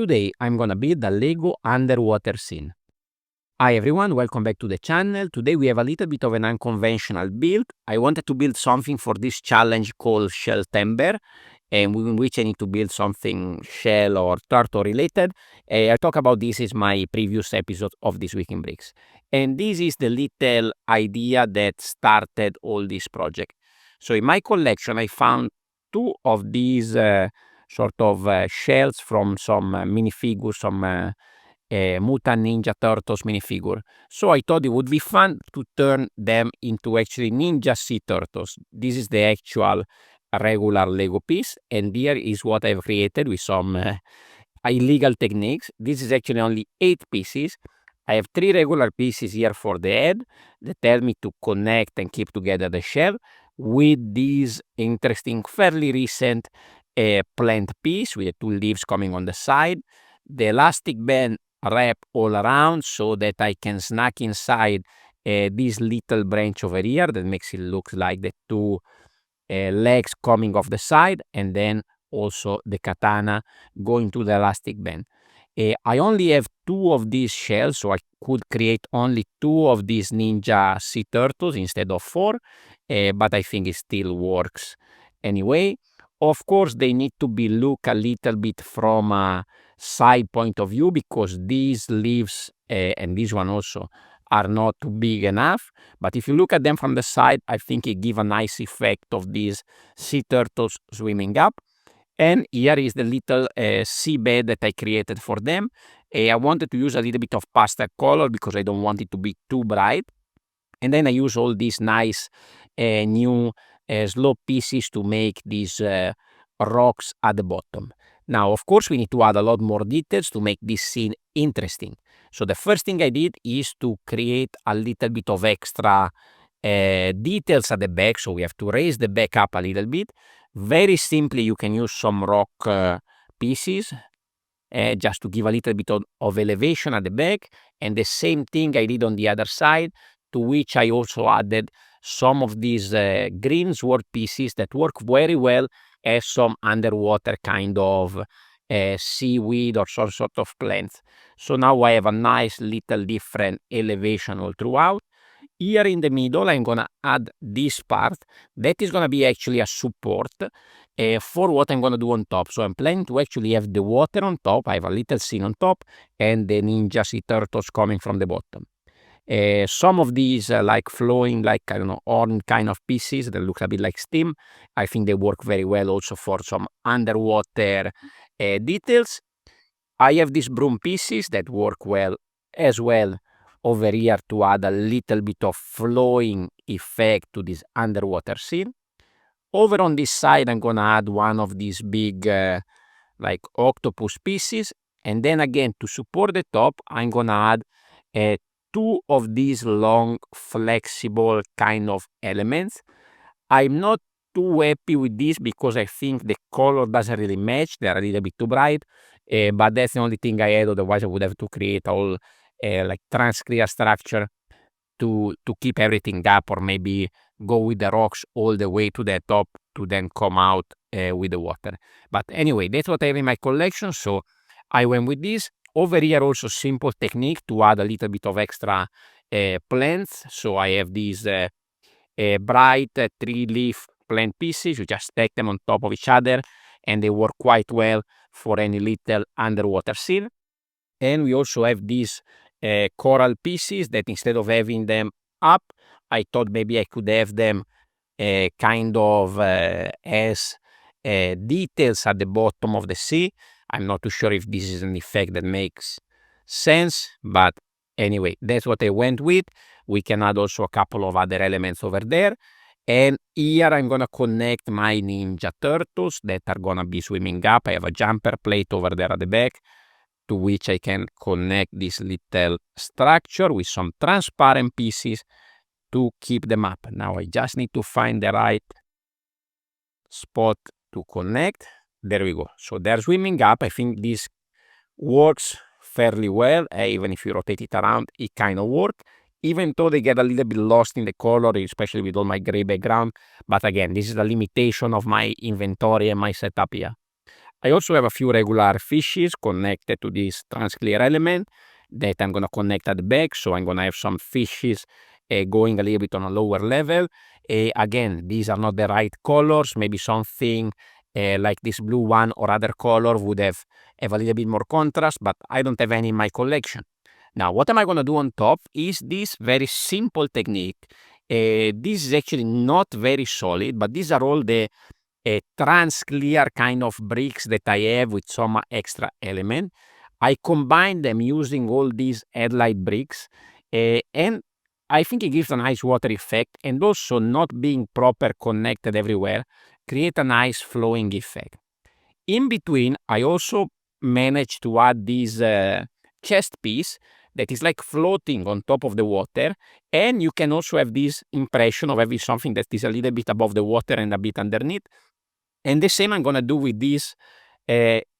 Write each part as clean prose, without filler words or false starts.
Today I'm gonna build a Lego underwater scene. Hi everyone, welcome back to the channel. Today we have a little bit of an unconventional build. I wanted to build something for this challenge called Shelltember, and in which I need to build something shell or turtle related. I talk about this in my previous episode of This Week in Bricks. And this is the little idea that started all this project. So in my collection I found two of these shells from some minifigures, some Mutant Ninja Turtles minifigure. So I thought it would be fun to turn them into actually Ninja Sea Turtles. This is the actual regular Lego piece, and here is what I've created with some illegal techniques. This is actually only 8 pieces. I have 3 regular pieces here for the head that help me to connect and keep together the shell with this interesting, fairly recent plant piece with the 2 leaves coming on the side. The elastic band wrap all around so that I can snack inside this little branch over here that makes it look like the 2 legs coming off the side, and then also the katana going to the elastic band. I only have 2 of these shells, so I could create only 2 of these Ninja Sea Turtles instead of 4, but I think it still works anyway. Of course, they need to be look a little bit from a side point of view because these leaves and this one also are not too big enough. But if you look at them from the side, I think it gives a nice effect of these sea turtles swimming up. And here is the little seabed that I created for them. I wanted to use a little bit of pastel color because I don't want it to be too bright. And then I use all these nice new slope pieces to make these rocks at the bottom. Now, of course, we need to add a lot more details to make this scene interesting. So the first thing I did is to create a little bit of extra details at the back. So we have to raise the back up a little bit. Very simply, you can use some rock pieces just to give a little bit of elevation at the back. And the same thing I did on the other side, to which I also added some of these green sword pieces that work very well as some underwater kind of seaweed or some sort of plant. So now I have a nice little different elevation all throughout. Here in the middle, I'm gonna add this part that is gonna be actually a support for what I'm gonna do on top. So I'm planning to actually have the water on top. I have a little scene on top and the Ninja Sea Turtles coming from the bottom. Some of these like flowing, like, I don't know, horn kind of pieces that look a bit like steam. I think they work very well also for some underwater details. I have these broom pieces that work well as well over here to add a little bit of flowing effect to this underwater scene. Over on this side, I'm gonna add one of these big like octopus pieces, and then again to support the top, I'm gonna add 2 of these long flexible kind of elements. I'm not too happy with this because I think the color doesn't really match. They're a little bit too bright, but that's the only thing I had. Otherwise, I would have to create a whole like transclear structure to keep everything up, or maybe go with the rocks all the way to the top to then come out with the water. But anyway, that's what I have in my collection, so I went with this. Over here also simple technique to add a little bit of extra plants. So I have these bright 3-leaf plant pieces. You just stack them on top of each other and they work quite well for any little underwater scene. And we also have these coral pieces that instead of having them up, I thought maybe I could have them kind of as details at the bottom of the sea. I'm not too sure if this is an effect that makes sense, but anyway, that's what I went with. We can add also a couple of other elements over there. And here I'm gonna connect my Ninja Turtles that are gonna be swimming up. I have a jumper plate over there at the back to which I can connect this little structure with some transparent pieces to keep them up. Now I just need to find the right spot to connect. There we go. So they're swimming up. I think this works fairly well. Even if you rotate it around, it kind of works. Even though they get a little bit lost in the color, especially with all my gray background. But again, this is the limitation of my inventory and my setup here. I also have a few regular fishes connected to this transclear element that I'm going to connect at the back. So I'm going to have some fishes going a little bit on a lower level. Again, these are not the right colors. Maybe something like this blue one or other color would have a little bit more contrast, but I don't have any in my collection. Now, what am I going to do on top is this very simple technique. This is actually not very solid, but these are all the transclear kind of bricks that I have with some extra element. I combine them using all these headlight bricks, and I think it gives a nice water effect, and also not being proper connected everywhere create a nice flowing effect. In between, I also managed to add this chest piece that is like floating on top of the water, and you can also have this impression of having something that is a little bit above the water and a bit underneath. And the same I'm gonna do with this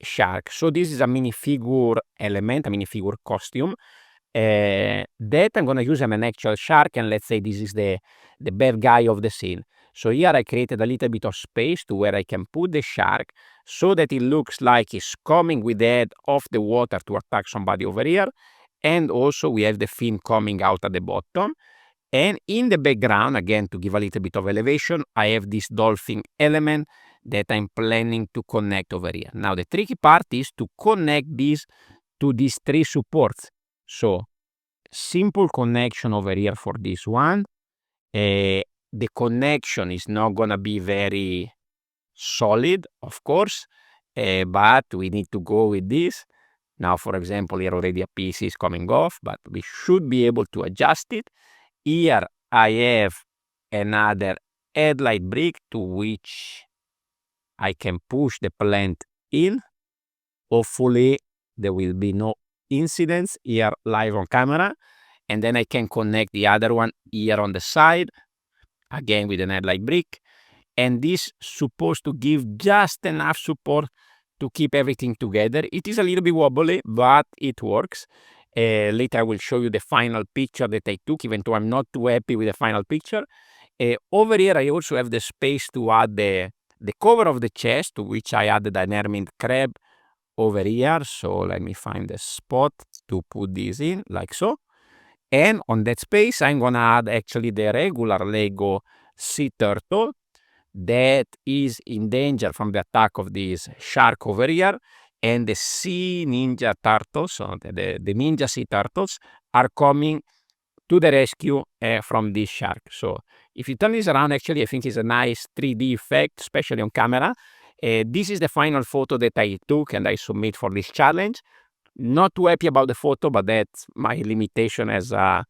shark. So this is a minifigure element, a minifigure costume that I'm gonna use as an actual shark, and let's say this is the bad guy of the scene. So here I created a little bit of space to where I can put the shark so that it looks like it's coming with the head off the water to attack somebody over here. And also we have the fin coming out at the bottom. And in the background, again, to give a little bit of elevation, I have this dolphin element that I'm planning to connect over here. Now, the tricky part is to connect this to these three supports. So, simple connection over here for this one. The connection is not going to be very solid, of course, but we need to go with this. Now, for example, here already a piece is coming off, but we should be able to adjust it. Here I have another headlight brick to which I can push the plant in. Hopefully there will be no incidents here live on camera. And then I can connect the other one here on the side, again with an headlight brick. And this supposed to give just enough support to keep everything together. It is a little bit wobbly, but it works. Later I will show you the final picture that I took, even though I'm not too happy with the final picture. Over here I also have the space to add the cover of the chest, to which I added an hermit crab over here. So let me find the spot to put this in, like so. And on that space I'm gonna add actually the regular Lego sea turtle that is in danger from the attack of this shark over here, and the sea ninja turtles, so the ninja sea turtles are coming to the rescue from this shark. So if you turn this around, actually I think it's a nice 3D effect, especially on camera. This is the final photo that I took and I submit for this challenge. Not too happy about the photo, but that's my limitation as a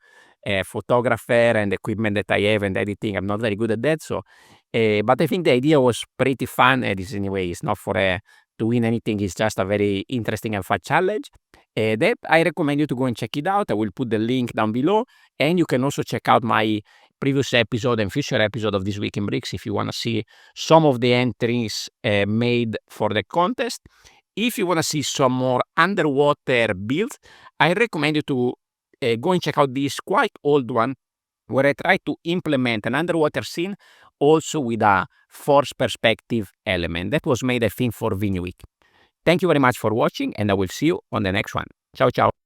photographer and equipment that I have and editing. I'm not very good at that. So, but I think the idea was pretty fun. And this anyway, it's not for to win anything. It's just a very interesting and fun challenge. That I recommend you to go and check it out. I will put the link down below, and you can also check out my previous episode and future episode of This Week in Bricks if you want to see some of the entries made for the contest. If you want to see some more underwater builds, I recommend you to go and check out this quite old one where I try to implement an underwater scene also with a force perspective element. That was made, I think, for Week. Thank you very much for watching, and I will see you on the next one. Ciao, ciao.